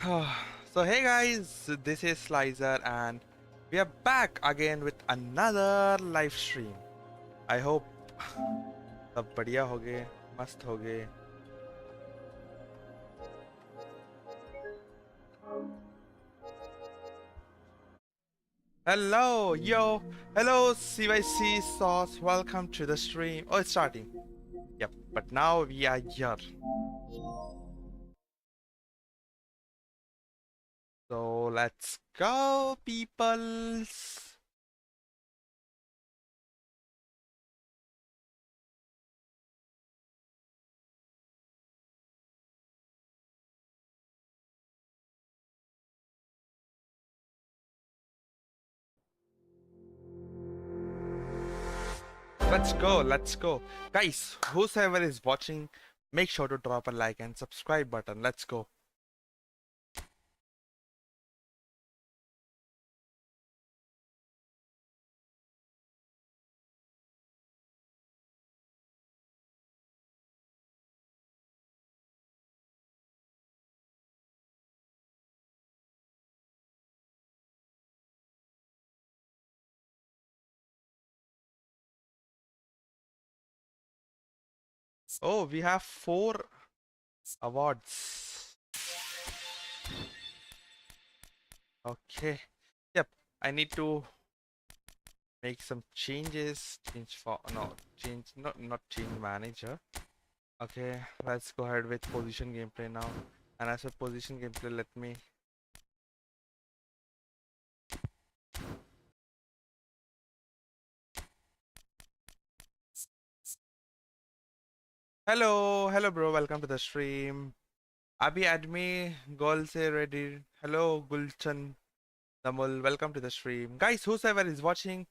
So hey guys, this is Slicer and we are back again with another live stream. I hope सब बढ़िया होगे, मस्त होगे. Hello, yo, hello CYC Sauce, welcome to the stream. Oh, it's starting. Yep, but now we are here. So let's go, peoples. Let's go, let's go. Guys, whosoever is watching, make sure to drop a like and subscribe button. Let's go. Oh, we have 4 awards. Okay. Yep. I need to make some changes. Change for no change not change manager. Okay, let's go ahead with position gameplay now. And as for position gameplay, let me hello bro, welcome to the stream. Abhi Admi Gol se ready. Hello Gulchan Damul, welcome to the stream. Guys, whosoever is watching,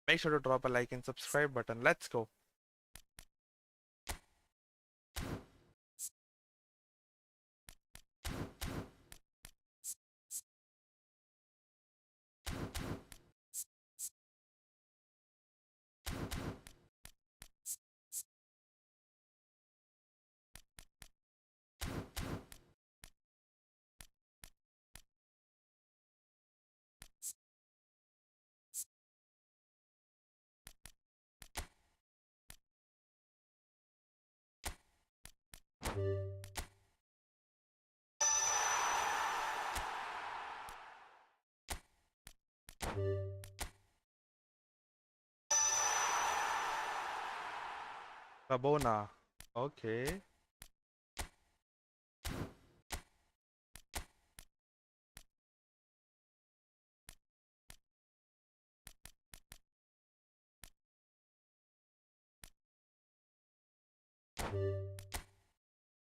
make sure to drop a like and subscribe button. Let's go. Rabona. Okay.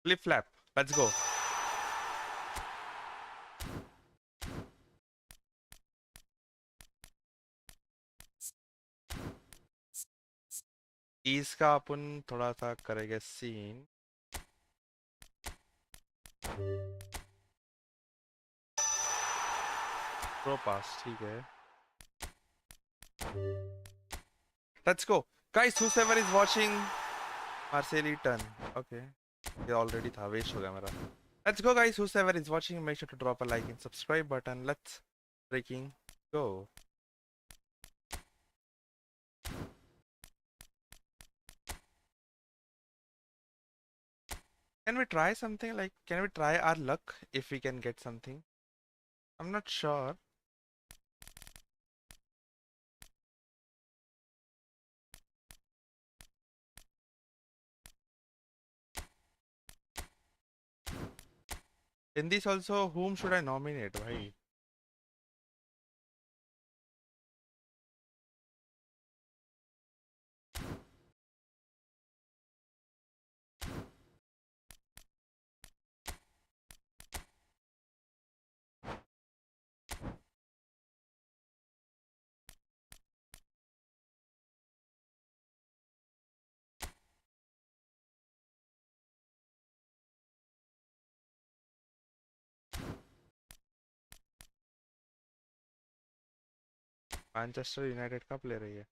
Flip flap. Let's go. इसका अपन थोड़ा सा करेंगे scene. Pro पास ठीक है. Let's go. Guys, whoever is watching, Marceli turn. Okay. ये already था, waste हो गया मेरा. Let's go guys, whoever is watching, make sure to drop a like and subscribe button. Let's freaking go. Can we try something like, can we try our luck if we can get something? I'm not sure. In this also, whom should I nominate, bhai? Manchester United का player है ये.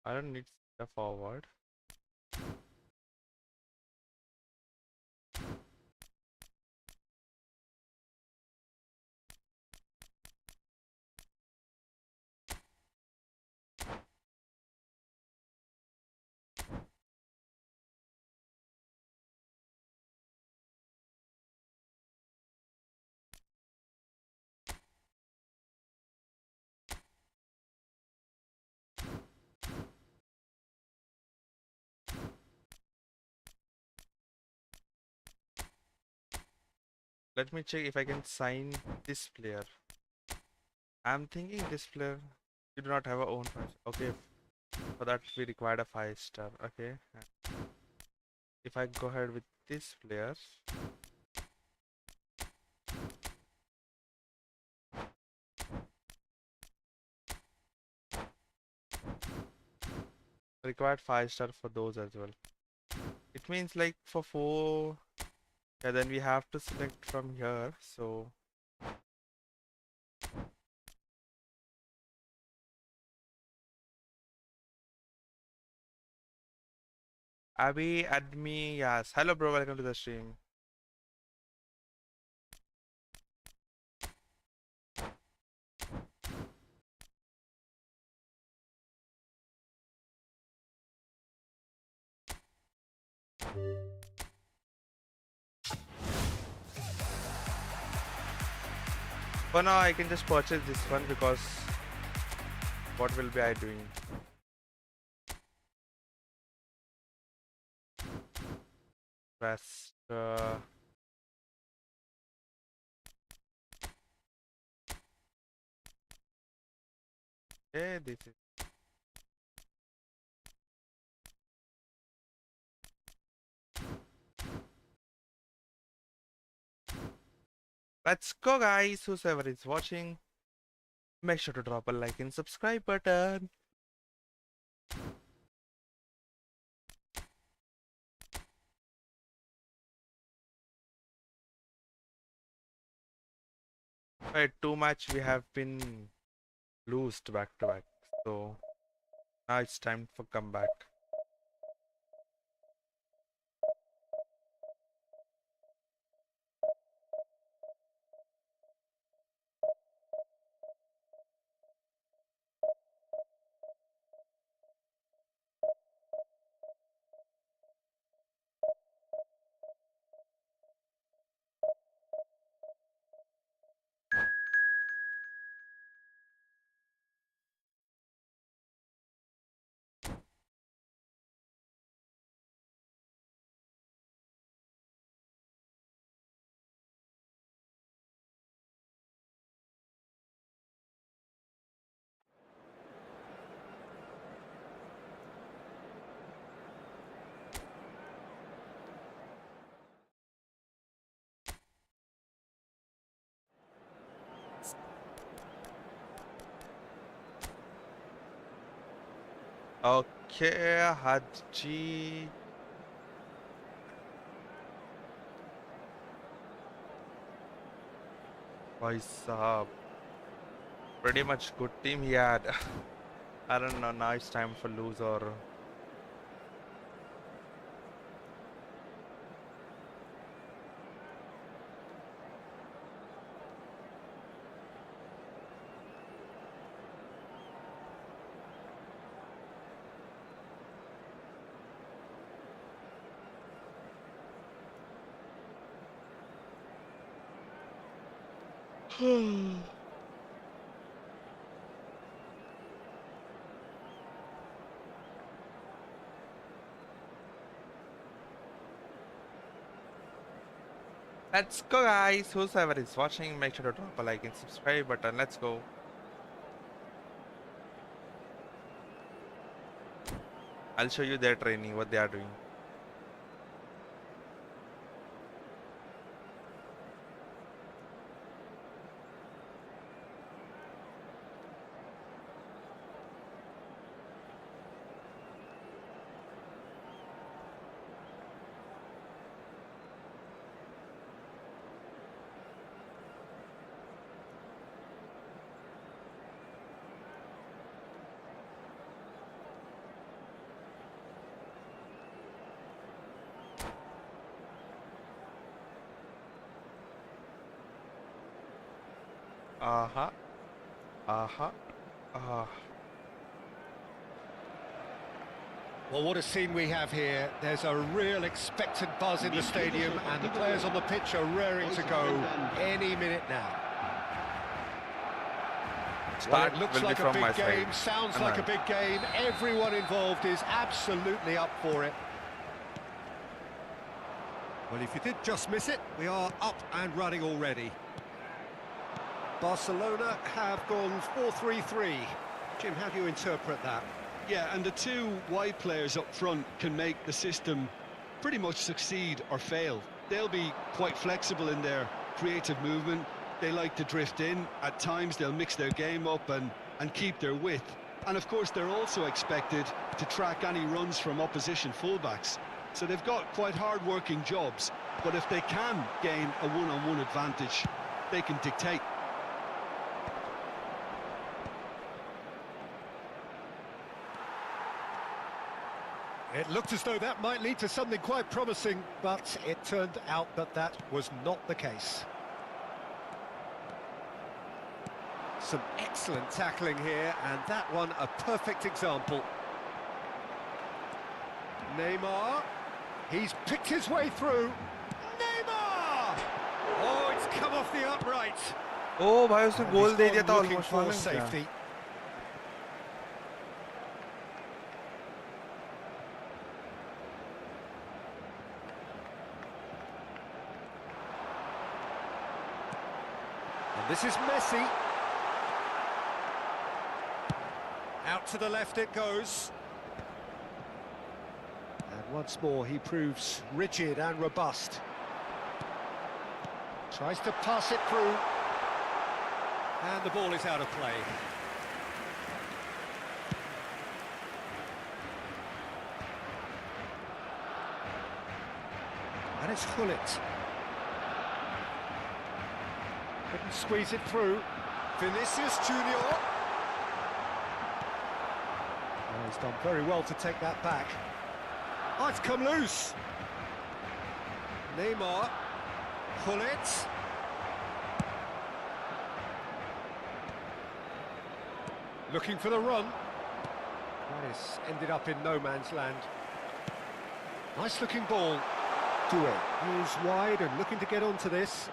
I don't need a forward. Let me check if I can sign this player. I'm thinking this player. You do not have a own price. Okay, for that we required a 5-star. Okay. If I go ahead with this player, required 5-star for those as well. It means like for 4, yeah, then we have to select from here. So Abby, add me. Yes. Hello, bro. Welcome to the stream. For now, I can just purchase this one because what will be I doing? Press. Okay, this is. Let's go, guys. Whoever is watching, make sure to drop a like and subscribe button. Right, 2 match we have been lost back to back. So now it's time for comeback. Okay, Haji. Bhai Sahab. Pretty much good team he had. I don't know, now it's time for lose or. Let's go, guys. Whoever is watching, make sure to drop a like and subscribe button. Let's go. I'll show you their training, what they are doing. Uh-huh. Uh-huh. Well, what a scene we have here. There's a real expectant buzz in the stadium, and the players on the pitch are raring to go any minute now. Well, it looks like a big game, sounds like a big game. Everyone involved is absolutely up for it. Well, if you did just miss it, we are up and running already. Barcelona have gone 4-3-3. Jim, how do you interpret that? Yeah, and the two wide players up front can make the system pretty much succeed or fail. They'll be quite flexible in their creative movement. They like to drift in. At times they'll mix their game up and keep their width. And of course they're also expected to track any runs from opposition fullbacks. So they've got quite hard-working jobs, but if they can gain a one-on-one advantage, they can dictate. It looked as though that might lead to something quite promising, but it turned out that that was not the case. Some excellent tackling here, and that one a perfect example. Neymar, he's picked his way through. Neymar! Oh, it's come off the upright. Oh भाई उसने And goal he's they gone दिया था looking almost for मालूम क्या? safety. And this is Messi. Out to the left it goes. And once more he proves rigid and robust. Tries to pass it through. And the ball is out of play. And it's Gullit. Couldn't squeeze it through. Vinicius Junior. Oh, he's done very well to take that back. Oh, it's come loose. Neymar. Gullit. Looking for the run. That is ended up in no man's land. Nice looking ball. Doué moves wide and looking to get onto this.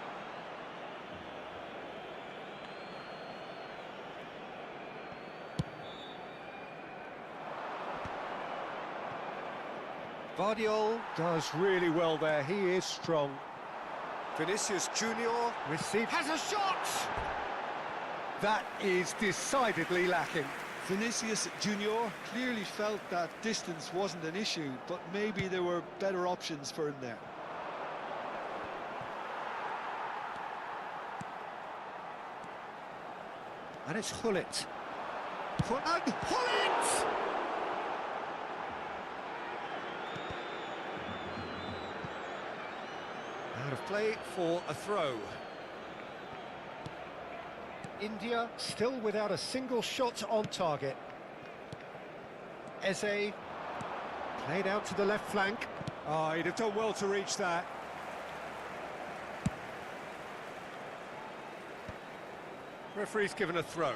Vardiol does really well there, he is strong. Vinicius Junior receives, has a shot! That is decidedly lacking. Vinicius Junior clearly felt that distance wasn't an issue, but maybe there were better options for him there. And it's Gullit. Gullit! Out of play for a throw. India still without a single shot on target. Eze played out to the left flank. Oh, he'd have done well to reach that. Referee's given a throw.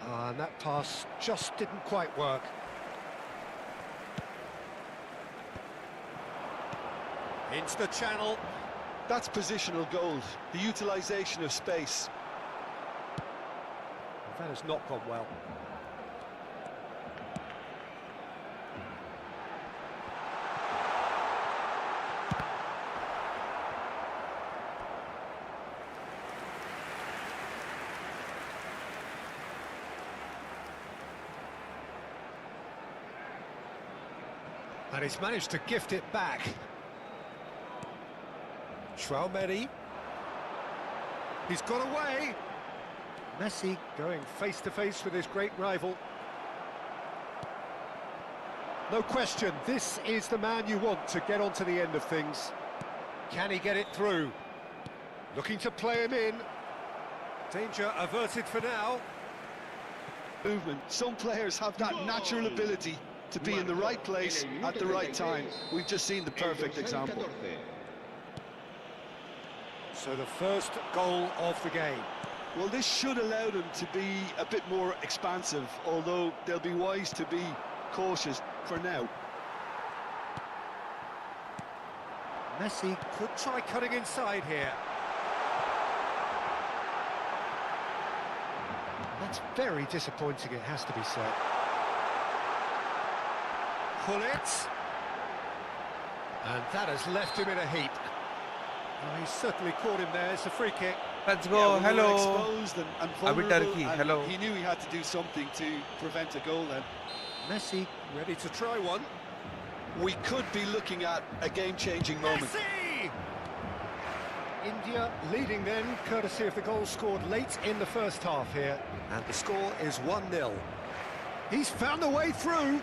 And that pass just didn't quite work. Into the channel. That's positional gold, the utilisation of space. That has not gone well. And he's managed to gift it back. Traumeri. He's got away. Messi going face-to-face with his great rival. No question, this is the man you want to get onto the end of things. Can he get it through? Looking to play him in. Danger averted for now. Movement. Some players have that natural ability to be in the right place at the right time. We've just seen the perfect example. So the first goal of the game. Well, this should allow them to be a bit more expansive, although they'll be wise to be cautious for now. Messi could try cutting inside here. That's very disappointing, it has to be said. pull it. And that has left him in a heap. Oh, he's certainly caught him there. It's a free kick. Let's Yeah, go. well, they were Hello. exposed and vulnerable, Turkey, and hello. he knew he had to do something to prevent a goal then. Messi ready to try one. We could be looking at a game-changing moment. Messi! India leading then, courtesy of the goal scored late in the first half here. And the score is 1-0. He's found a way through.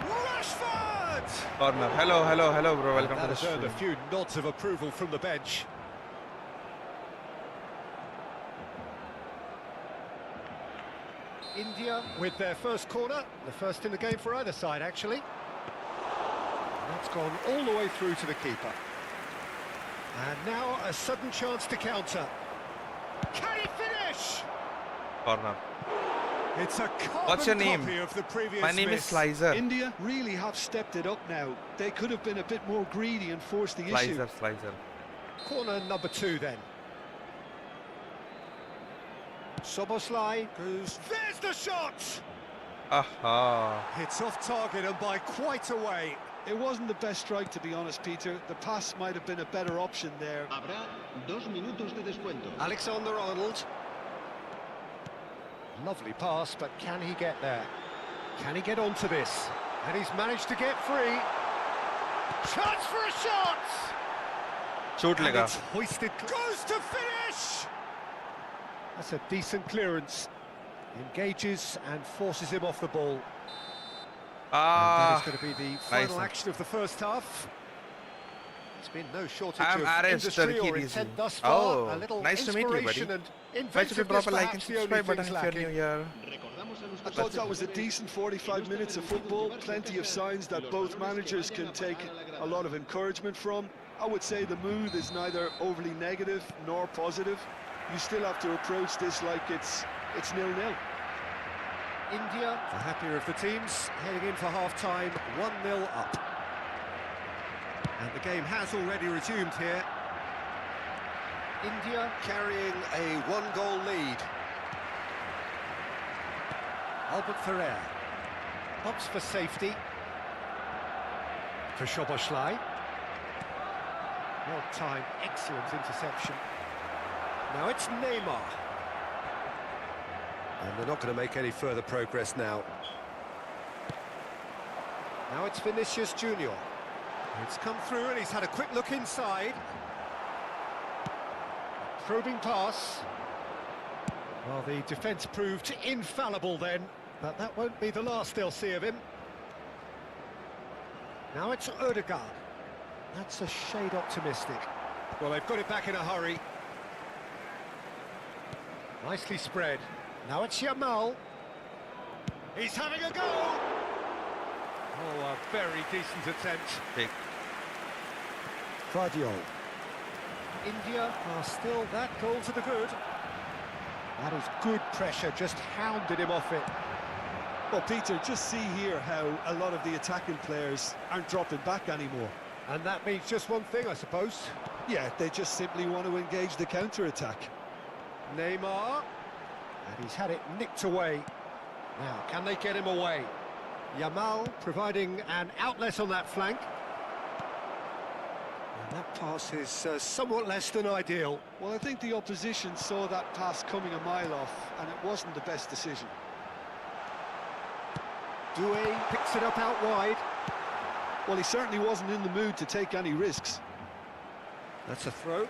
Rashford! Corner. Hello, bro. Welcome to That the has earned a stream. few nods of approval from the bench. India with their first corner, the first in the game for either side actually. That's gone all the way through to the keeper. And now a sudden chance to counter. Can he finish? Corner. It's a What's your carbon name? copy of the previous My name is miss. Slicer. India really have stepped it up now. They could have been a bit more greedy and forced the issue. Slicer. Corner number 2 then. Soboslai goes. There's the shot! Aha. It's off target and by quite a way. It wasn't the best strike, to be honest, Peter. The pass might have been a better option there. Habrá 2 minutos de descuento. Alexander-Arnold. Lovely pass, but can he get there? Can he get onto this? And he's managed to get free. Chance for a shot! Shoot And lega. it's hoisted. Goes to finish! That's a decent clearance. Engages and forces him off the ball. Ah. That is going to be the final nice. action of the first half. There's been no shortage I'm of Ares, industry Turkey or Rizzi. intent thus far. Oh, A little nice to meet you, buddy. inspiration and Try to drop a like and inventiveness, perhaps the only subscribe button things if you're new lacking. here. Recordamos a I nuestros thought that was a decent 45 minutes of football, plenty of signs that both managers can take a lot of encouragement from. I would say the mood is neither overly negative nor positive. You still have to approach this like it's 0-0. India, the happier of the teams, heading in for half-time, 1-0 up. And the game has already resumed here. India carrying a one-goal lead. Albert Ferrer opts for safety. For Szoboszlai. Well-timed, excellent interception. Now it's Neymar. And they're not going to make any further progress now. Now it's Vinicius Junior. It's come through and he's had a quick look inside. Probing pass. Well, the defence proved infallible then, but that won't be the last they'll see of him. Now it's Odegaard. That's a shade optimistic. Well, they've got it back in a hurry. Nicely spread. Now it's Yamal. He's having a go! Oh, a very decent attempt. Big. Guardiola. India are still that goal to the good. That is good pressure, just hounded him off it. Well, Peter, just see here how a lot of the attacking players aren't dropping back anymore. And that means just one thing, I suppose. Yeah, they just simply want to engage the counter-attack. Neymar. And he's had it nicked away. Now, can they get him away? Yamal providing an outlet on that flank. And that pass is somewhat less than ideal. Well, I think the opposition saw that pass coming a mile off, and it wasn't the best decision. Doué picks it up out wide. Well, he certainly wasn't in the mood to take any risks. That's a throw.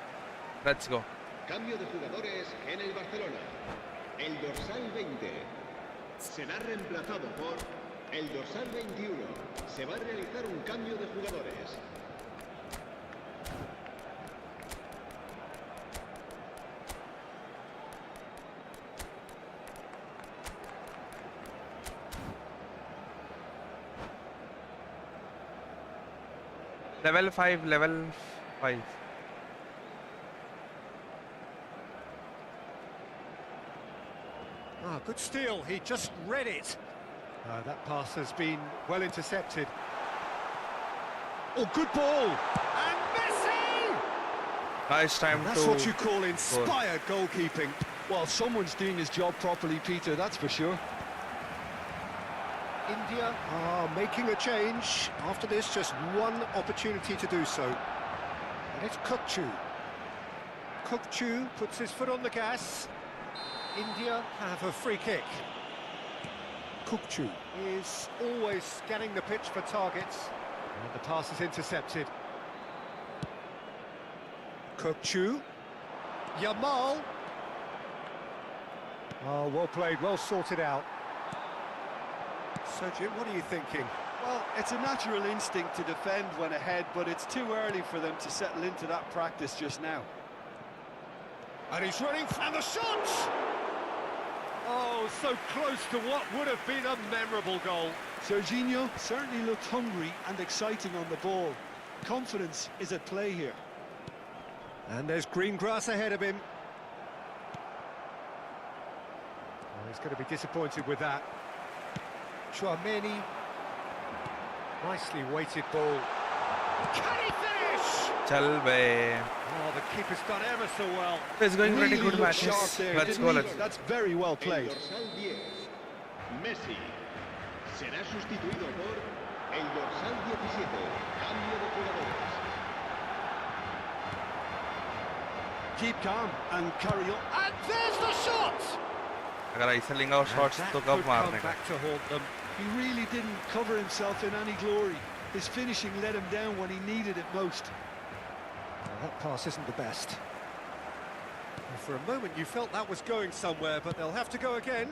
Let's go. Cambio de jugadores en el Barcelona. El dorsal 20 será reemplazado por el dorsal 21. Se va a realizar un cambio de jugadores. Level 5, level 5. Ah, good steal, he just read it. That pass has been well intercepted. Oh, good ball! And Messi! Nice time That's to... what you call inspired goalkeeping. Well, someone's doing his job properly, Peter, that's for sure. India are making a change. After this, just one opportunity to do so. And it's Kukchu. Kukchu puts his foot on the gas. India have a free kick. Kukchu is always scanning the pitch for targets. And the pass is intercepted. Kukchu. Yamal. Oh, well played, well sorted out. So, Jim, what are you thinking? Well, it's a natural instinct to defend when ahead, but it's too early for them to settle into that practice just now. And he's running, and the shot! Oh, so close to what would have been a memorable goal. Serginho certainly looked hungry and exciting on the ball. Confidence is at play here. And there's green grass ahead of him. Oh, he's going to be disappointed with that. Chouameni. Nicely weighted ball. Can he finish? Chal bhai. Oh, the keeper's done ever so well. It's going pretty Really good looked sharp matches. there, Let's didn't go, he? let's go. That's very well played. El dorsal 10, Messi. Será sustituido por el dorsal 17. Cambio de jugadores. Keep calm and carry on. And there's the shot! अगर ऐसे लेंगे और shots That तो could कब come मारने का? back to haunt them. He really didn't cover himself in any glory. His finishing let him down when he needed it most. Well, that pass isn't the best. Well, for a moment you felt that was going somewhere, but they'll have to go again.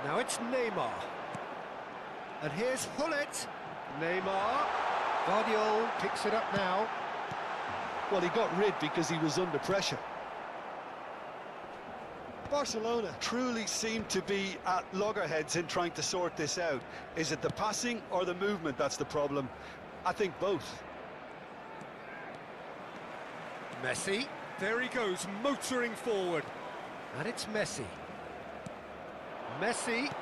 Now it's Neymar. And here's Hullet. Neymar. Guardiola picks it up now. Well, he got rid because he was under pressure. Barcelona truly seem to be at loggerheads in trying to sort this out. Is it the passing or the movement that's the problem? I think both. Messi. There he goes, motoring forward. And it's Messi. Messi.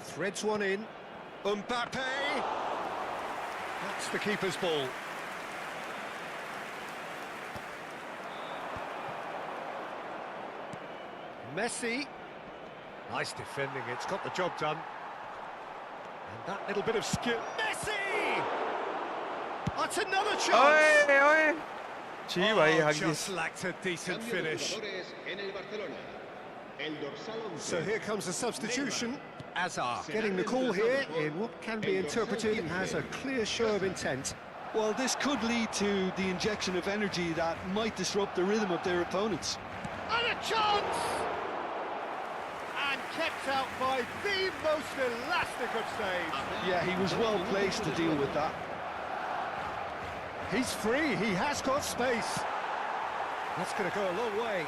Threads one in. Mbappe. That's the keeper's ball. Messi. Nice defending, it's got the job done. And that little bit of skill. Messi! That's another chance! ओए ओए छी भाई Oh, Huggies. just lacked a decent Cambio de finish. jugadores en el Barcelona. El dorsal 11. So here comes the substitution. Azar getting the call here in what can be interpreted as a clear show of intent. Well, this could lead to the injection of energy that might disrupt the rhythm of their opponents. And a chance! And kept out by the most elastic of saves. Yeah, he was well placed to deal with that. He's free, he has got space. That's going to go a long way.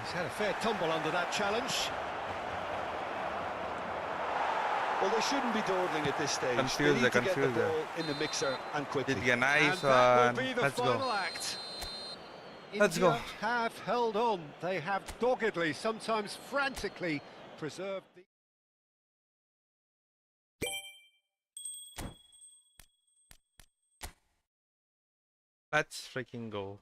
He's had a fair tumble under that challenge. Well, they shouldn't be dawdling at this stage. Confused, they need to get the confused. ball in the mixer and quickly. Did a nice And that one. will be the Let's final go. act. Let's India go. have held on. They have doggedly, sometimes frantically, preserved the... Let's freaking go.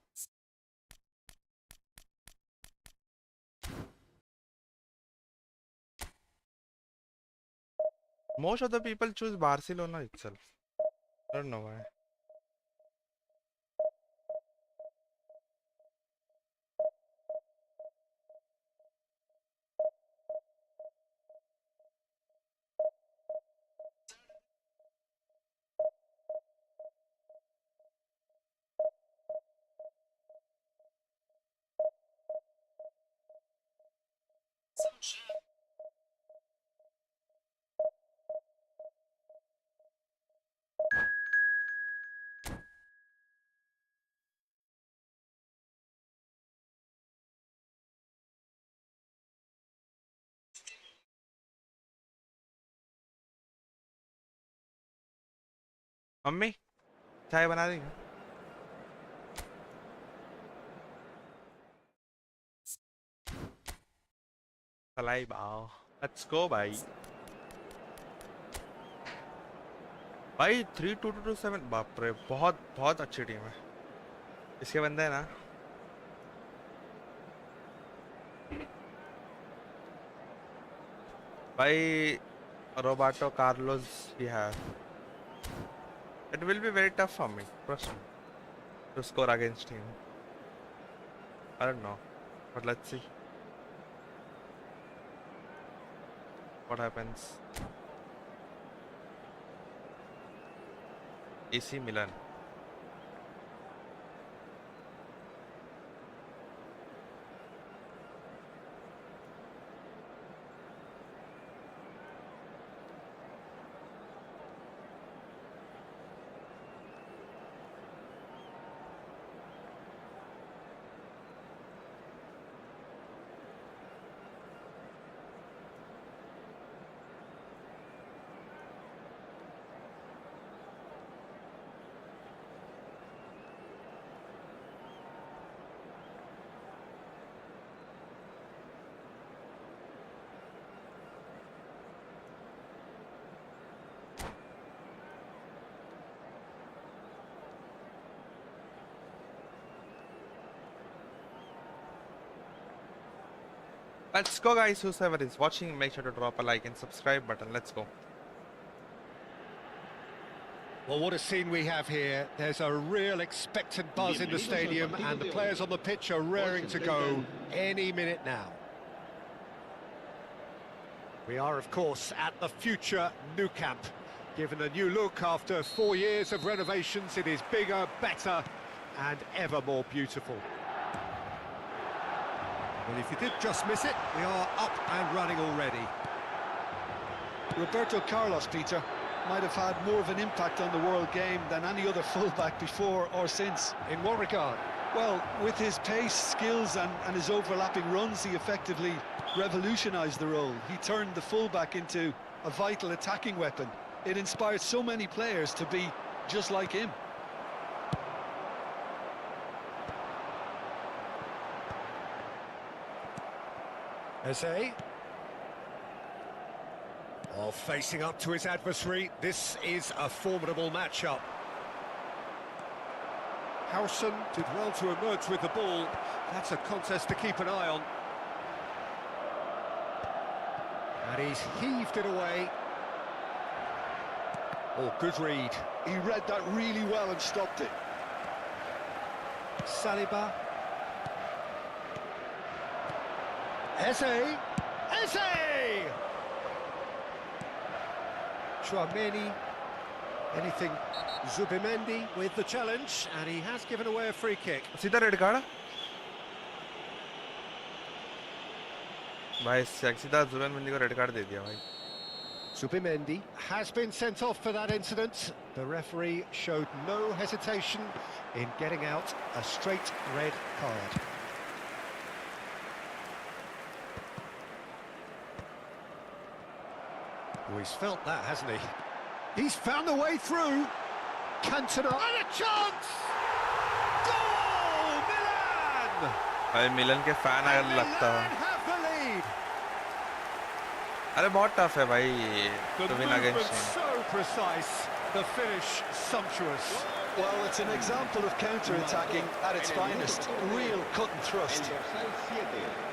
Most of the people choose Barcelona itself. I don't know why. Mummy चाय बना देंगे चलाई बाओ let's go भाई 3-2-2-7 बाप रे बहुत बहुत अच्छी टीम है इसके बंदे है ना By Roberto Carlos he has. It will be very tough for me, trust me, to score against him. I don't know, but let's see what happens. AC Milan. Let's go, guys. Whoever is watching, make sure to drop a like and subscribe button. Let's go. Well, what a scene we have here. There's a real expectant buzz in the stadium, and the players on the pitch are raring to go any minute now. We are, of course, at the future Nou Camp. Given a new look after 4 years of renovations, it is bigger, better, and ever more beautiful. Well, if you did just miss it, we are up and running already. Roberto Carlos, Peter, might have had more of an impact on the world game than any other fullback before or since. In what regard? Well, with his pace, skills and his overlapping runs, he effectively revolutionised the role. He turned the fullback into a vital attacking weapon. It inspired so many players to be just like him. Messi. Oh, facing up to his adversary, this is a formidable matchup. Howson did well to emerge with the ball. That's a contest to keep an eye on. And he's heaved it away. Oh, good read. He read that really well and stopped it. Saliba. Eze! Eze! Chouameni. Anything Zubimendi with the challenge, and he has given away a free kick. सीधा red card भाई सीधा जुबैन को red card दे दिया भाई. Zubimendi has been sent off for that incident. The referee showed no hesitation in getting out a straight red card. Oh, he's felt that, hasn't he? He's found the way through. Cantona. And a chance! Goal! Milan! भाई मिलन के fan अगर लगता Milan have the lead. अरे बहुत tough है भाई The to win movement against him. so precise, the finish sumptuous. Well, it's an example of counter-attacking at its finest. Real cut and thrust. El dorsal 7.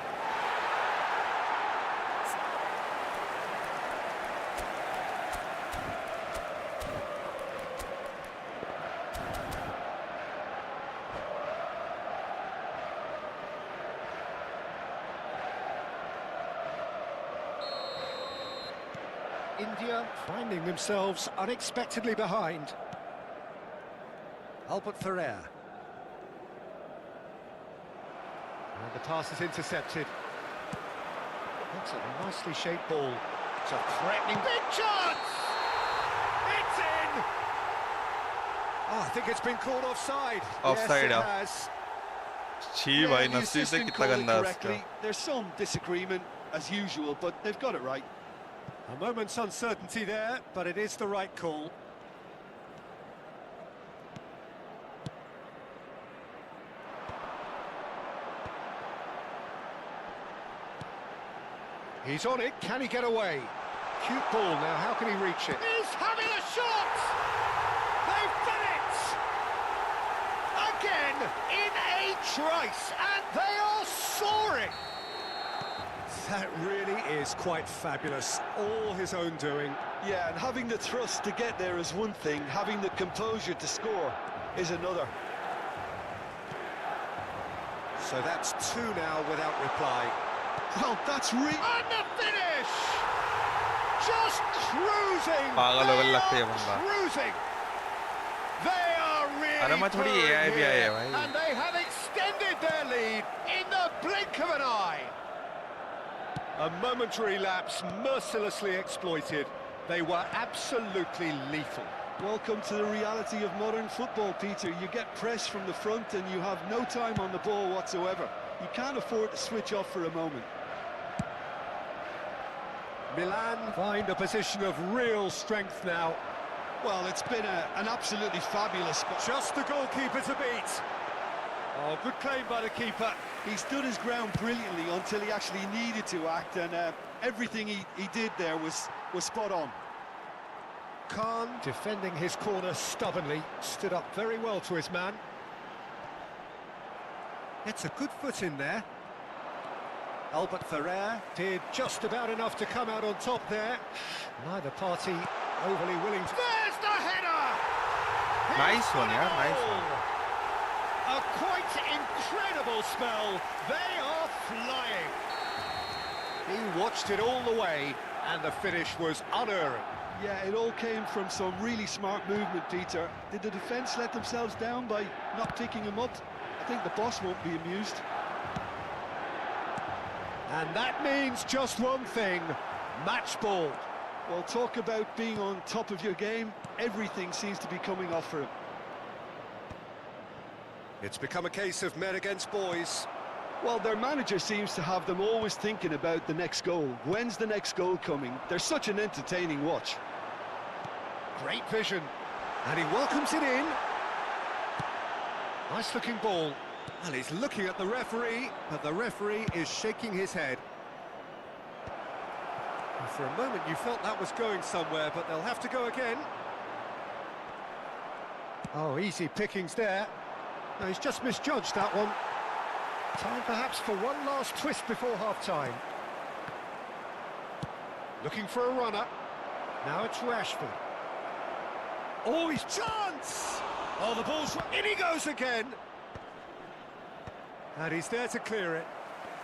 India finding themselves unexpectedly behind. Albert Ferrer. And the pass is intercepted. That's a nicely shaped ball. It's a threatening big chance! It's in! Oh, I think it's been called offside. Offside, yes, it yeah. has. छी भाई the नसीब से assistant कितना called it गंदा है correctly. उसका. There's some disagreement, as usual, but they've got it right. A moment's uncertainty there, but it is the right call. He's on it, can he get away? Cute ball now, how can he reach it? He's having a shot! They've done it! Again, in a trice, and they are soaring! That really is quite fabulous. All his own doing. Yeah, and having the thrust to get there is one thing, having the composure to score is another. So that's two now without reply. Well, that's really... And the finish! Just cruising! पागल They level लगता है are बंदा। cruising! They are अरे really मैं थोड़ी purring AI भी here, आया भाई। and they have extended their lead in the blink of an eye. A momentary lapse mercilessly exploited. They were absolutely lethal. Welcome to the reality of modern football, Peter. You get press from the front and you have no time on the ball whatsoever. You can't afford to switch off for a moment. Milan find a position of real strength now. Well, it's been an absolutely fabulous... Just the goalkeeper to beat. Oh, good claim by the keeper. He stood his ground brilliantly until he actually needed to act, and everything he did there was spot on. Khan, defending his corner stubbornly, stood up very well to his man. It's a good foot in there. Albert Ferrer did just about enough to come out on top there. Neither party overly willing to... There's the header! Nice one, yeah, nice one. A quite incredible spell. They are flying. He watched it all the way, and the finish was unerring. Yeah, it all came from some really smart movement, Peter. Did the defence let themselves down by not picking him up? I think the boss won't be amused. And that means just one thing, match ball. Well, talk about being on top of your game. Everything seems to be coming off for him. It's become a case of men against boys. Well, their manager seems to have them always thinking about the next goal. When's the next goal coming? They're such an entertaining watch. Great vision. And he welcomes it in. Nice looking ball. And he's looking at the referee, but the referee is shaking his head. And for a moment you felt that was going somewhere, but they'll have to go again. Oh, easy pickings there. No, he's just misjudged that one. Time perhaps for one last twist before half-time. Looking for a runner. Now it's Rashford. Oh, his chance! Oh, the ball's... In he goes again! And he's there to clear it.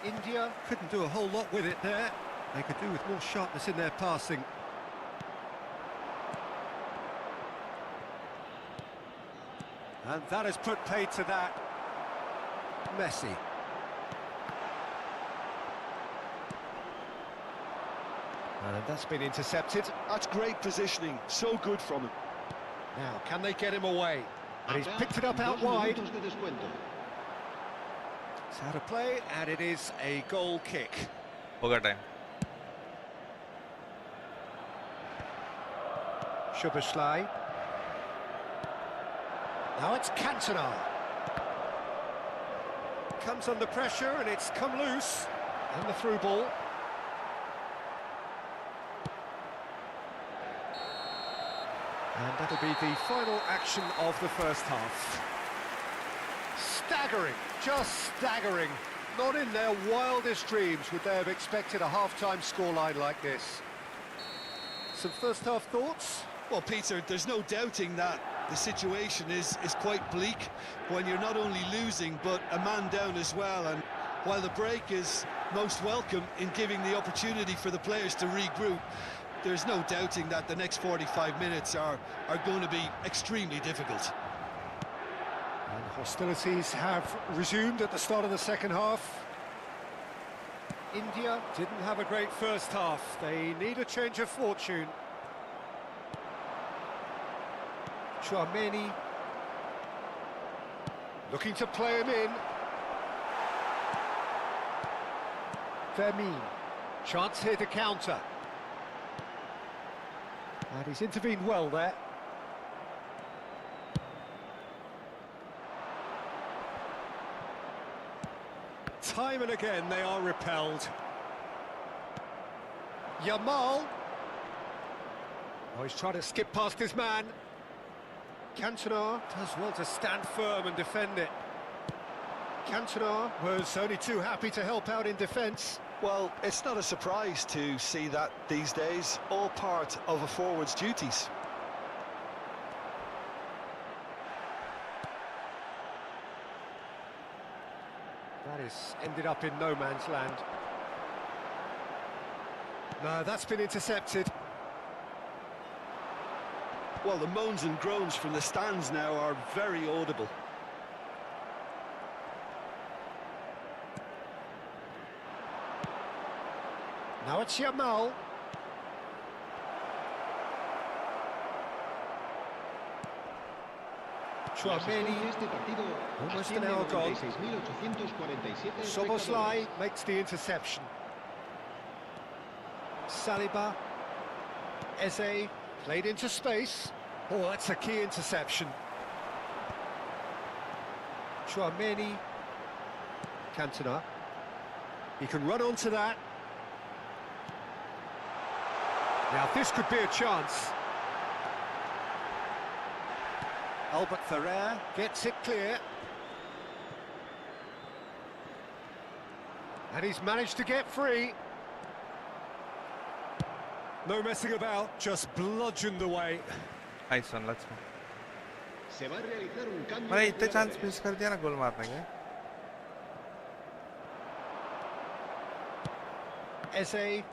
India couldn't do a whole lot with it there. They could do with more sharpness in their passing. And that has put paid to that. Messi. And that's been intercepted. That's great positioning. So good from him. Now, can they get him away? And he's picked it up out wide. It's out of play, and it is a goal kick. होगा time. Shubaslai. Now it's Cantona. Comes under pressure, and it's come loose. And the through ball. And that'll be the final action of the first half. Staggering, just staggering. Not in their wildest dreams would they have expected a half-time scoreline like this. Some first-half thoughts? Well, Peter, there's no doubting that the situation is quite bleak when you're not only losing, but a man down as well. And while the break is most welcome in giving the opportunity for the players to regroup, there's no doubting that the next 45 minutes are going to be extremely difficult. And hostilities have resumed at the start of the second half. India didn't have a great first half. They need a change of fortune. Chouameni looking to play him in. Vermeer, chance here to counter. And he's intervened well there. Time and again they are repelled. Yamal. Oh, he's trying to skip past his man. Cantona does well to stand firm and defend it. Cantona was only too happy to help out in defence. Well, it's not a surprise to see that these days, all part of a forward's duties. That is ended up in no man's land. No, that's been intercepted. Well, the moans and groans from the stands now are very audible. Now it's Yamal. Chouameni. Almost an hour gone. Soboslai makes the interception. Saliba. Eze played into space. Oh, that's a key interception. Chouameni. Cantona. He can run onto that. Now this could be a chance. Albert Ferrer gets it clear. And he's managed to get free. No messing about, just bludgeoned away. Nice one, let's go. Se va a realizar un cambio मैंने de इतने chance jugadores. Miss कर दिया ना गोल मारने के. Eze.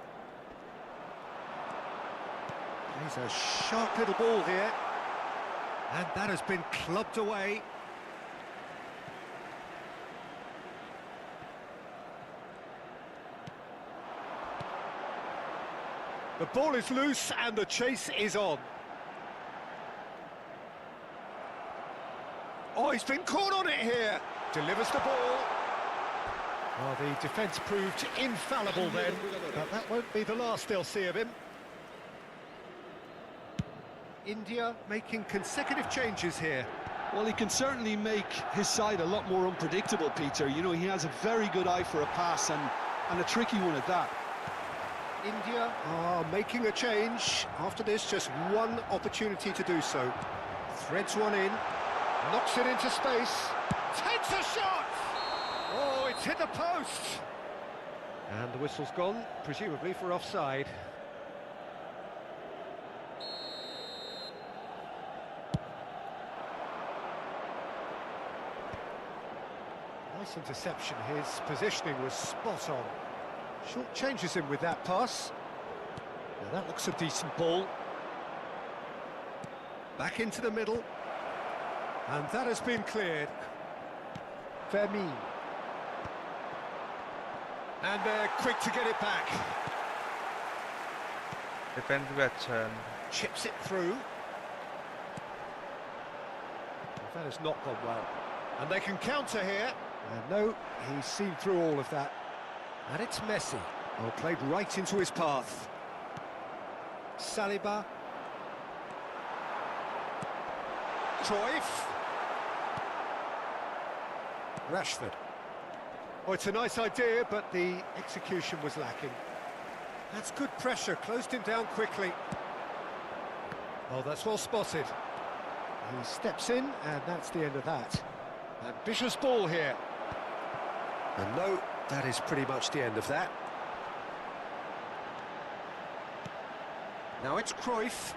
He's a sharp little ball here. And that has been clubbed away. The ball is loose and the chase is on. Oh, he's been caught on it here. Delivers the ball. Well, the defence proved infallible then, but that won't be the last they'll see of him. India making consecutive changes here. Well, he can certainly make his side a lot more unpredictable, Peter. You know, he has a very good eye for a pass and a tricky one at that. India are making a change. After this, just one opportunity to do so. Threads one in, knocks it into space, takes a shot! Oh, it's hit the post! And the whistle's gone, presumably for offside. Nice interception, his positioning was spot on. Short changes him with that pass. Now that looks a decent ball. Back into the middle. And that has been cleared. Fermin. And they're quick to get it back. Defense भी अच्छा है. Chips it through. Well, that has not gone well. And they can counter here. And no, he's seen through all of that. And it's Messi. Oh, played right into his path. Saliba. Cruyff. Rashford. Oh, it's a nice idea, but the execution was lacking. That's good pressure, closed him down quickly. Oh, that's well spotted. He steps in, and that's the end of that. Ambitious ball here. And no, that is pretty much the end of that. Now it's Cruyff.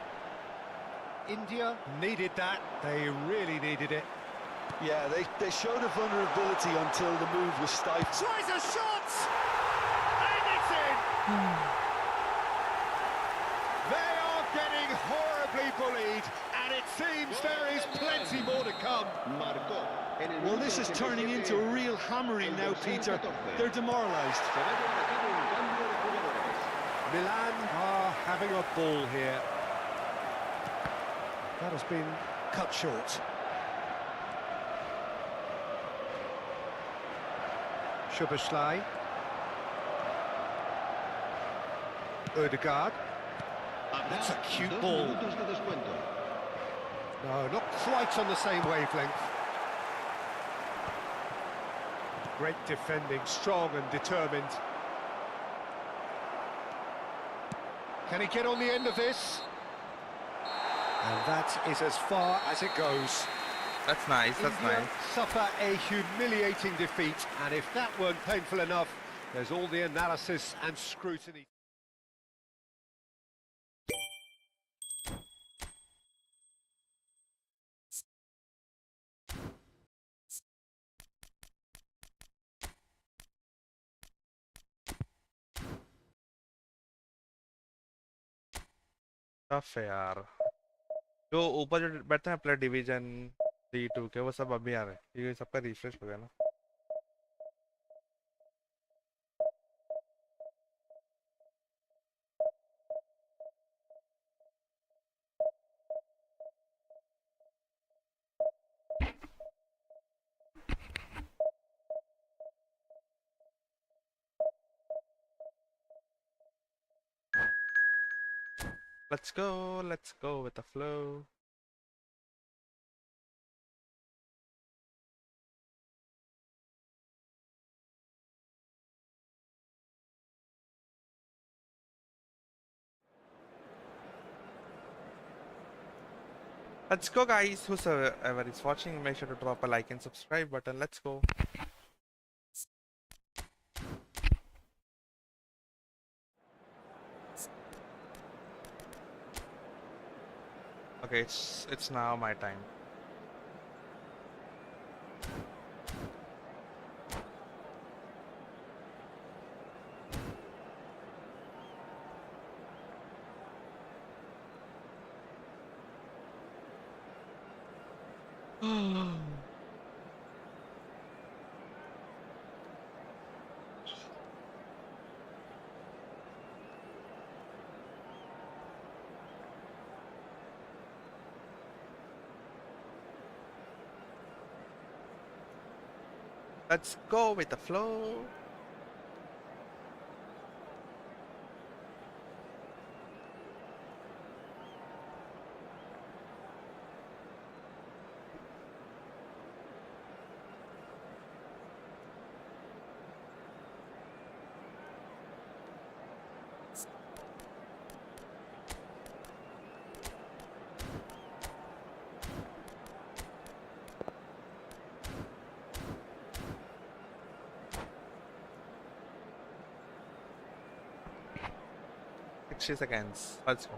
India needed that. They really needed it. Yeah, they showed a vulnerability until the move was stifled. Tries a shot! And it's in! They are getting horribly bullied, and it seems there is plenty more to come. Marcó en el Well, minuto this is turning 87, into a real hammering now, Peter. They're demoralised. Se va a llevar a cabo un cambio de jugadores. Milan are having a ball here. That has been cut short. Szoboszlai. Ødegaard. That's a cute Dos ball. minutos de descuento. No, not quite on the same wavelength. Great defending, strong and determined. Can he get on the end of this? And that is as far as it goes. That's nice, that's India nice. suffer a humiliating defeat, and if that weren't painful enough, There's all the analysis and scrutiny. Tough है यार जो ऊपर जो बैठते हैं play division D2 के वो सब अभी आ रहे हैं ये सबका रिफ्रेश हो गया ना let's go with the flow let's go guys whosoever is watching make sure to drop a like and subscribe button let's go okay it's now my time let's go with the flow She's against. Let's go.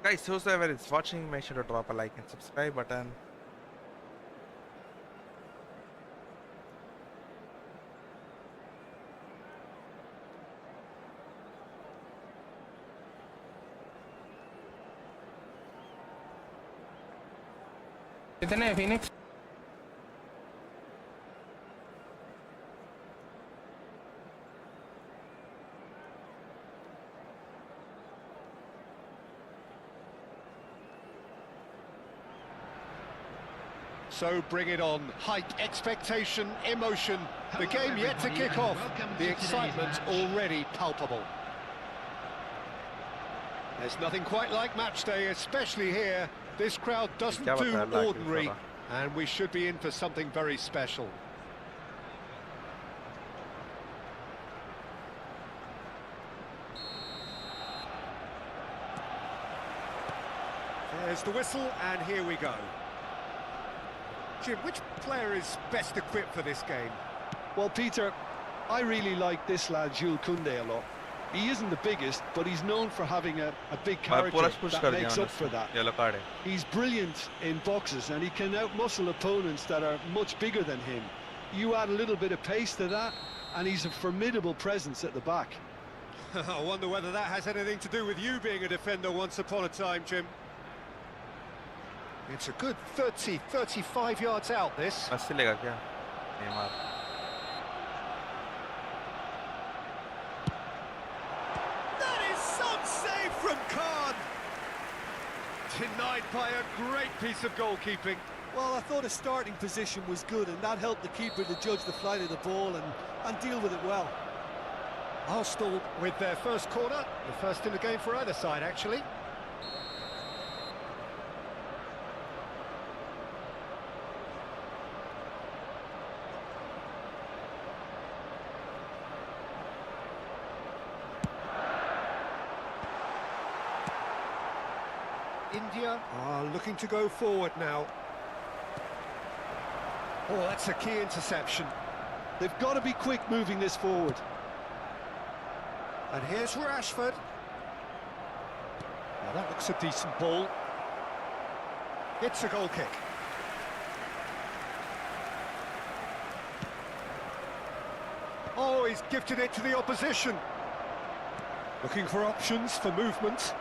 Guys, whosoever is watching, make sure to drop a like and subscribe button. कितने Phoenix So bring it on. Hype, expectation, emotion. The game yet to kick off. The excitement already palpable. There's nothing quite like match day, especially here. This crowd doesn't do ordinary, and we should be in for something very special. There's the whistle, and here we go. Jim, which player is best equipped for this game? Well, Peter, I really like this lad, Jules Koundé, a lot. He isn't the biggest, but he's known for having a big character that makes up for that. He's brilliant in boxes, and he can outmuscle opponents that are much bigger than him. You add a little bit of pace to that, and he's a formidable presence at the back. I wonder whether that has anything to do with you being a defender once upon a time, Jim. It's a good 30, 35 yards out, this. messi लेगा क्या Neymar That is some save from Khan. Denied by a great piece of goalkeeping. Well, I thought his starting position was good, and that helped the keeper to judge the flight of the ball and deal with it well. Arsenal with their first corner, the first in the game for either side, actually. India are looking to go forward now. Oh, that's a key interception. They've got to be quick moving this forward. And here's Rashford. Now that looks a decent ball. It's a goal kick. Oh, he's gifted it to the opposition. Looking for options for movement.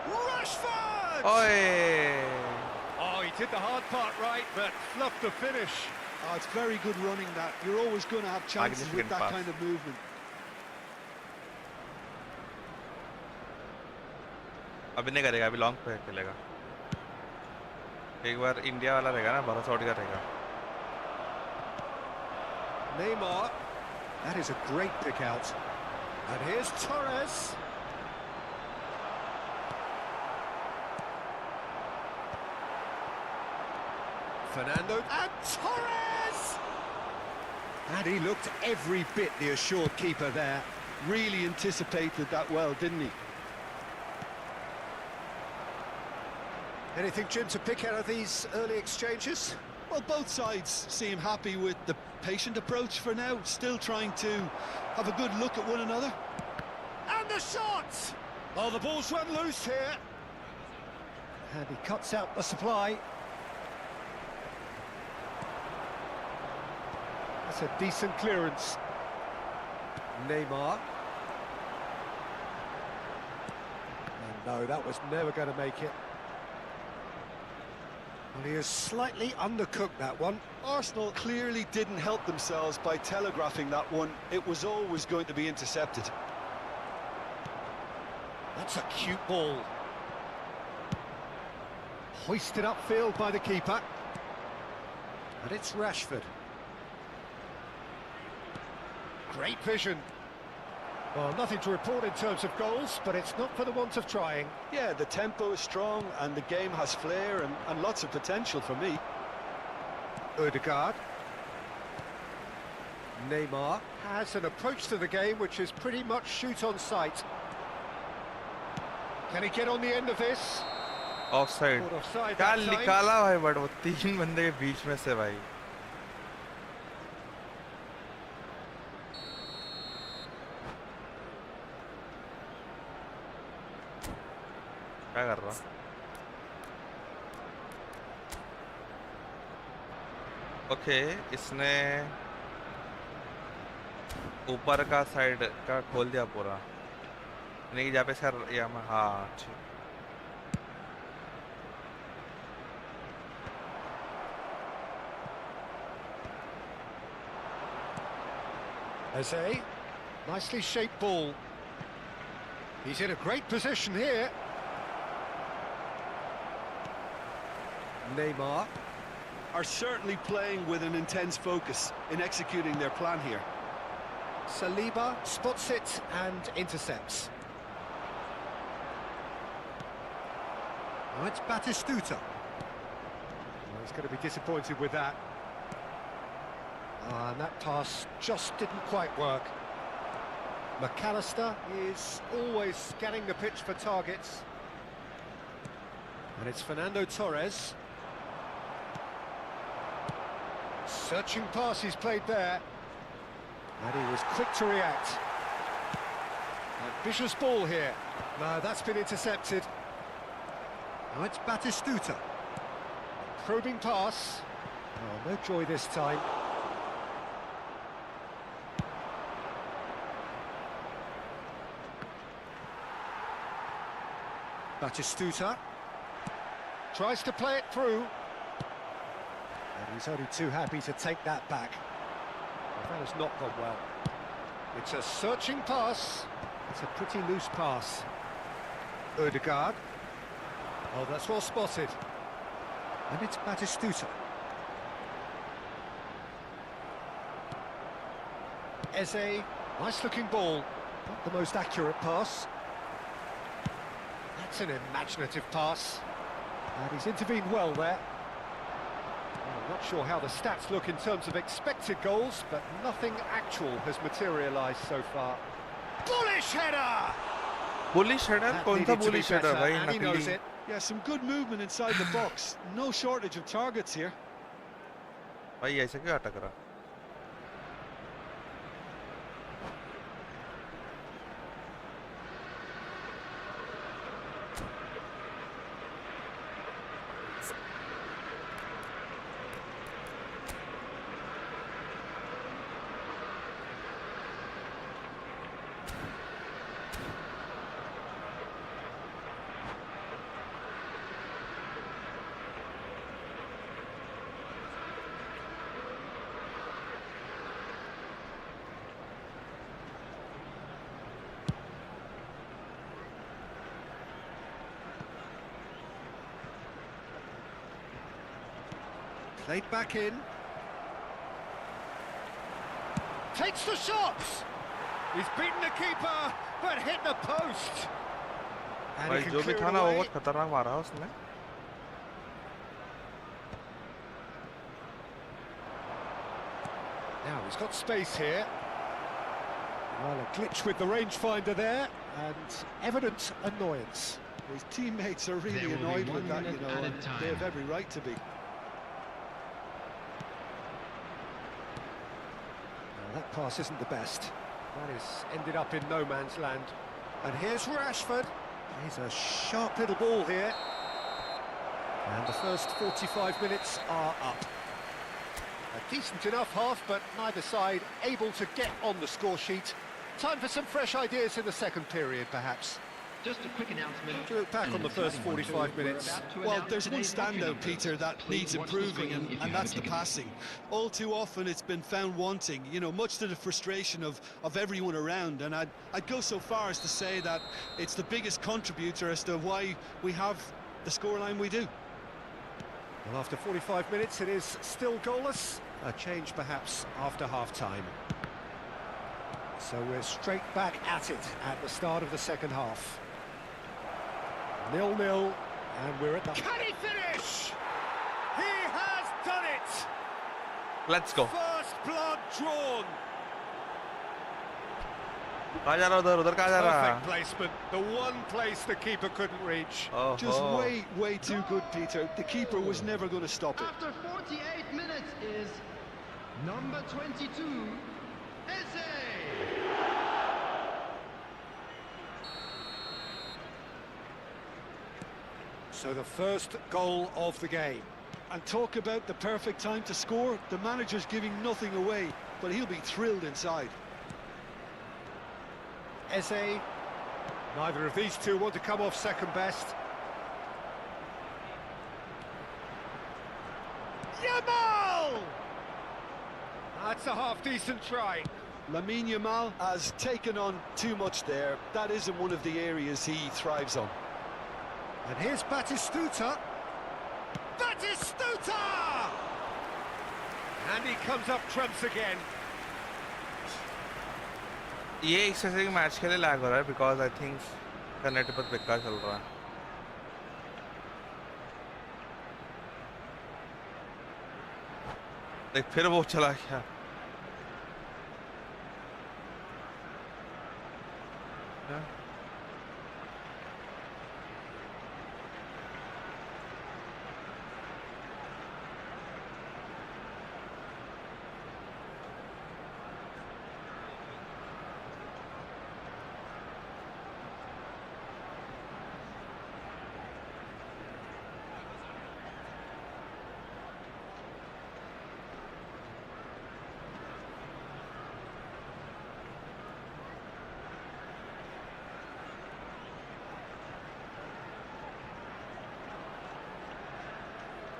Rashford! Oi! Oh, he did the hard part right, but fluffed the finish. Oh, it's very good running that. You're always going to have chances with Magnificent that pass. kind of movement. अभी नहीं करेगा, अभी long पे खेलेगा. एक बार India वाला रहेगा ना, भरोसा उठ गया रहेगा. Neymar. That is a great pick out. And here's Torres. Fernando and Torres! And he looked every bit the assured keeper there. Really anticipated that well, didn't he? Anything, Jim, to pick out of these early exchanges? Well, both sides seem happy with the patient approach for now, still trying to have a good look at one another. And the shot! Oh, the ball's run loose here. And he cuts out the supply. That's a decent clearance. Neymar. And no, that was never going to make it. Well, he has slightly undercooked that one. Arsenal clearly didn't help themselves by telegraphing that one. It was always going to be intercepted. That's a cute ball. Hoisted upfield by the keeper. And it's Rashford. Great vision. Well, nothing to report in terms of goals, but it's not for the want of trying. Yeah, the tempo is strong and the game has flair and lots of potential for me. Odegaard. Neymar has an approach to the game which is pretty much shoot on sight. Can he get on the end of this? Offside. Caught offside क्या that time. निकाला भाई, but वो तीन बंदे के बीच में से भाई. क्या कर रहा? ओके, इसने ऊपर का साइड का खोल दिया पूरा. नहीं, जहाँ पे सर या मैं, हाँ ठीक. Eze, nicely shaped ball. He's in a great position here. Neymar. Are certainly playing with an intense focus in executing their plan here. Saliba spots it and intercepts. Oh, it's Batistuta. Well, he's going to be disappointed with that. And that pass just didn't quite work. McAllister is always scanning the pitch for targets. And it's Fernando Torres. Searching pass he's played there. And he was quick to react. Ambitious ball here. No, that's been intercepted. Now it's Batistuta. Probing pass. Oh, no joy this time. Batistuta tries to play it through. And he's only too happy to take that back. Well, that has not gone well. It's a searching pass. It's a pretty loose pass. Odegaard. Oh, that's well spotted. And it's Batistuta. Eze, nice looking ball. Not the most accurate pass. That's an imaginative pass. And he's intervened well there. Well, I'm not sure how the stats look in terms of expected goals, but nothing actual has materialised so far. Bullish header! Bullish header? That कौन सा needed to be bullish header better, भाई? and he knows नकली. it. Yeah, some good movement inside the box. No shortage of targets here. भाई ऐसे क्यों अटक रहा? Played back in. Takes the shot. He's beaten the keeper, but hit the post. And भाई he can जो भी clear था it ना वो away. बहुत खतरनाक मारा उसने. Now he's got space here. Well, a glitch with the rangefinder there, and evident annoyance. His teammates are There really will be annoyed 1 with that, minute you know, added and time. they have every right to be. Well, that pass isn't the best. That is ended up in no man's land. And here's Rashford. He's a sharp little ball here. And the first 45 minutes are up. A decent enough half, but neither side able to get on the score sheet. Time for some fresh ideas in the second period, perhaps. Just a quick announcement. To look back on the first 45 minutes. Well, there's one standout, Peter, that needs improving, and that's the passing. All too often it's been found wanting, you know, much to the frustration of everyone around, and I'd go so far as to say that it's the biggest contributor as to why we have the scoreline we do. Well, after 45 minutes, it is still goalless. A change, perhaps, after half-time. So we're straight back at it at the start of the second half. 0-0, and we're at the... Can he finish? He has done it! Let's go. First blood drawn. कहाँ जा रहा उधर कहाँ जा रहा? Perfect placement. The one place the keeper couldn't reach. Oh, Just way too good, Peter. The keeper was never going to stop it. After 48 minutes is number 22, Eze. So the first goal of the game. And talk about the perfect time to score. The manager's giving nothing away, but he'll be thrilled inside. Eze. Neither of these two want to come off second best. Yamal! That's a half-decent try. Lamine Yamal has taken on too much there. That isn't one of the areas he thrives on. And here's Batistuta. Batistuta! And he comes up trumps again. ये एक से एक match के लिए lag हो रहा है because I think का नेट पर बेकार चल रहा है. देख फिर वो चला गया.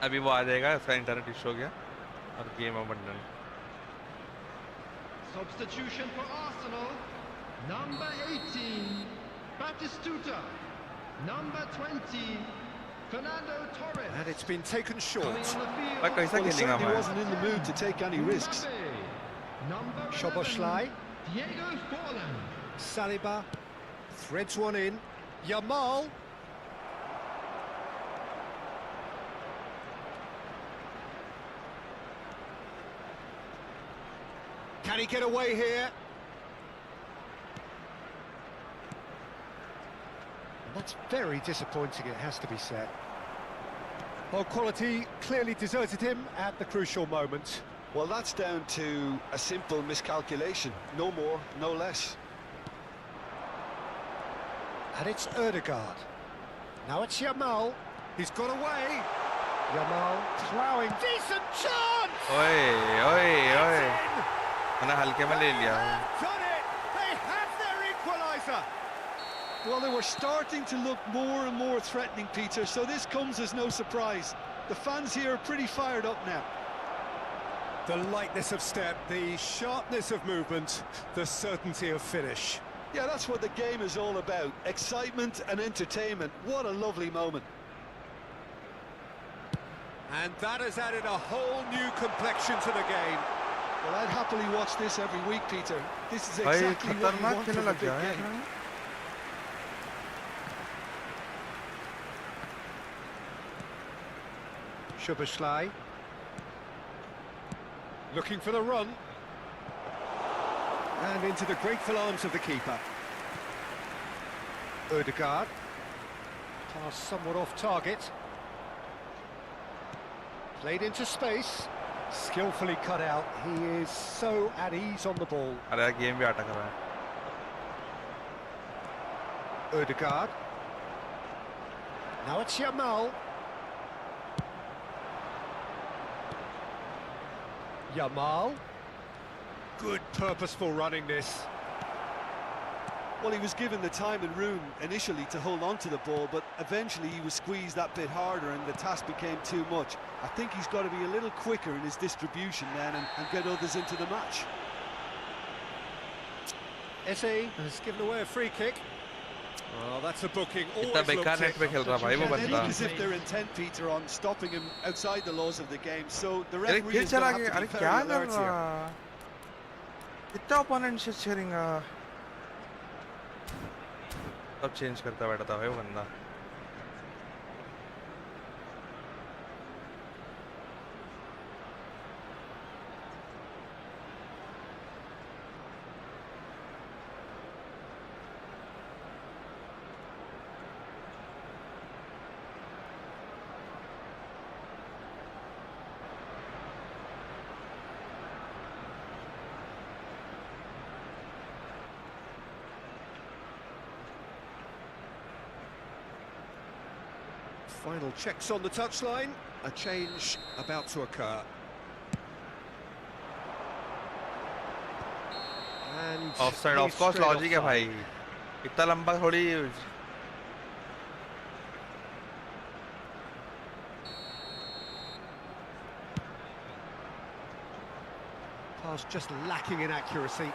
अभी वो आ जाएगा उसका इंटरनेट इशू हो गया और game abandon. Substitution for Arsenal, number 18, Batistuta. Number 20, Fernando Torres. And it's been taken short. Coming on the field, भाई कैसा Well, he खेलेगा certainly मैं? wasn't in the mood to take any risks. Mbappe. Number 11, Szoboszlai. Diego Forlan. Saliba threads one in. Yamal. Can he get away here? And that's very disappointing, it has to be said. Well, quality clearly deserted him at the crucial moment. Well, that's down to a simple miscalculation. No more, no less. And it's Ødegaard. Now it's Yamal. He's got away. Yamal ploughing. Decent chance! ओए मैंने हल्के में ले लिया Done it! They have their equaliser! Well, they were starting to look more and more threatening, Peter, so this comes as no surprise. The fans here are pretty fired up now. The lightness of step, the sharpness of movement, the certainty of finish. Yeah, that's what the game is all about. Excitement and entertainment. What a lovely moment. And that has added a whole new complexion to the game. Well, I'd happily watch this every week, Peter. This is भाई exactly what you खतरनाक want खेलने from a लग big गया है game. Szoboszlai. Looking for the run. And into the grateful arms of the keeper. Ødegaard. Pass somewhat off target. Played into space. Skillfully cut out. He is so at ease on the ball. अरे यार game भी अटक रहा है Ødegaard. Now it's Yamal. Yamal. Good purposeful running this. Well, he was given the time and room initially to hold on to the ball, but eventually he was squeezed that bit harder and the task became too much. I think he's got to be a little quicker in his distribution then and get others into the match. Messi has given away a free kick. Oh, that's a booking. इतना Always बेकार looked net पे it. खेल रहा भाई वो Yeah, they बंदा look as if they're intent, Peter, on stopping him outside the laws of the game, so the अरे referee kill is चला going to गया have अरे to be क्या very कर alert here. रहा इतना ओपोनेंट से चेयरिंग अब चेंज करता बैठा था भाई वो बंदा Final checks on the touchline. A change about to occur. And offside he's of course straight logic है offside. भाई इतना लंबा थोड़ी Pass just lacking in accuracy.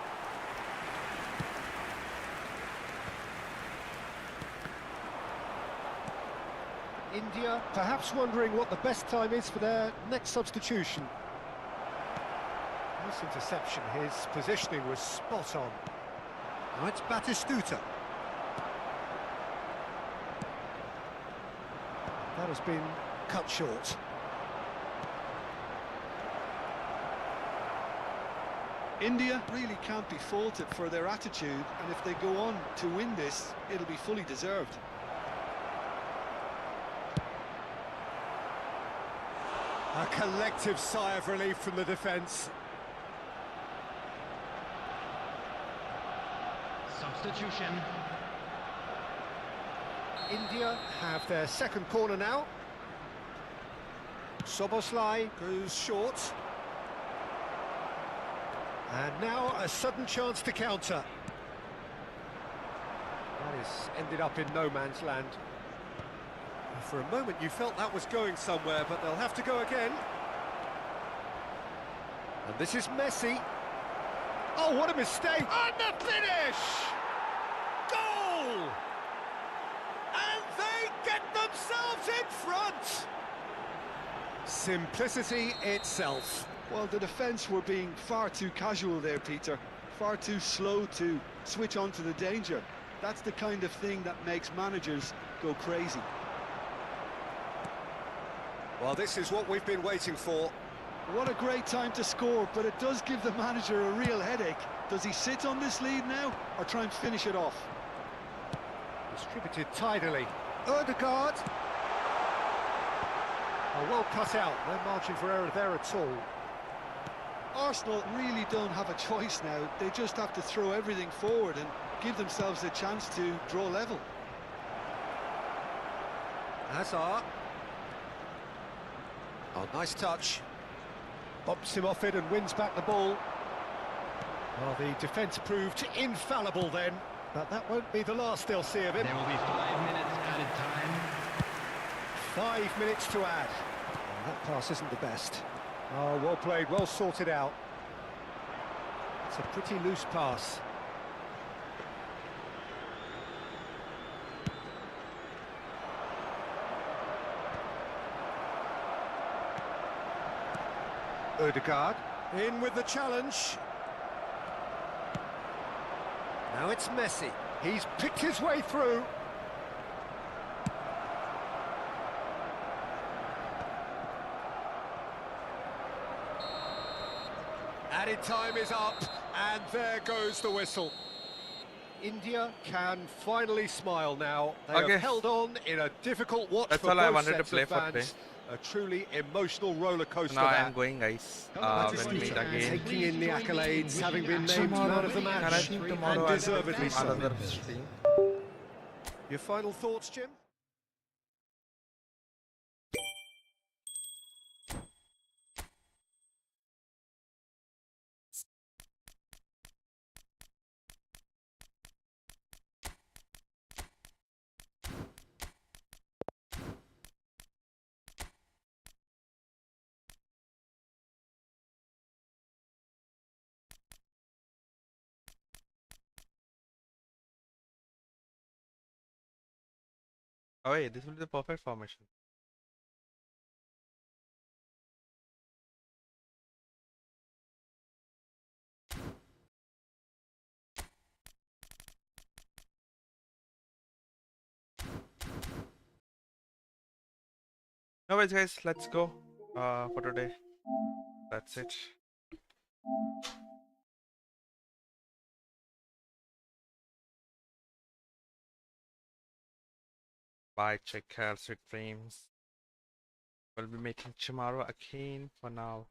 India perhaps wondering what the best time is for their next substitution. Nice interception, his positioning was spot on. Now it's Batistuta. That has been cut short. India really can't be faulted for their attitude, and if they go on to win this, it'll be fully deserved. A collective sigh of relief from the defence. Substitution. India have their second corner now. Szoboszlai goes short. And now a sudden chance to counter. That is ended up in no man's land. For a moment you felt that was going somewhere, but they'll have to go again. And this is Messi. Oh, what a mistake! And the finish! Goal! And they get themselves in front! Simplicity itself. Well, the defence were being far too casual there, Peter. Far too slow to switch on to the danger. That's the kind of thing that makes managers go crazy. Well, this is what we've been waiting for. What a great time to score, but it does give the manager a real headache. Does he sit on this lead now, or try and finish it off? Distributed tidily. Ødegaard. Oh, well cut out. No margin for error there at all. Arsenal really don't have a choice now. They just have to throw everything forward and give themselves a chance to draw level. Hazard. Oh, nice touch. Bumps him off it and wins back the ball. Well, the defence proved infallible then, but that won't be the last they'll see of him. There will be 5 minutes added time. 5 minutes to add. Oh, that pass isn't the best. Oh, well played, well sorted out. It's a pretty loose pass. Odegaard in with the challenge. Now it's Messi. He's picked his way through. Added time is up, and there goes the whistle. India can finally smile now. They Okay. have held on in a difficult watch That's for all I both wanted to sets play of for today. fans. A truly emotional roller coaster. Now I that. am going, guys. That When we meet again Taking in the accolades, having been named tomorrow, man of the match, and I think tomorrow and deservedly I'll so. do another stream. Your final thoughts, Jim? Oh wait, this will be the perfect formation. Anyways, guys, let's go for today. That's it. Bye, check care, sweet dreams. We'll be meeting tomorrow again. For now,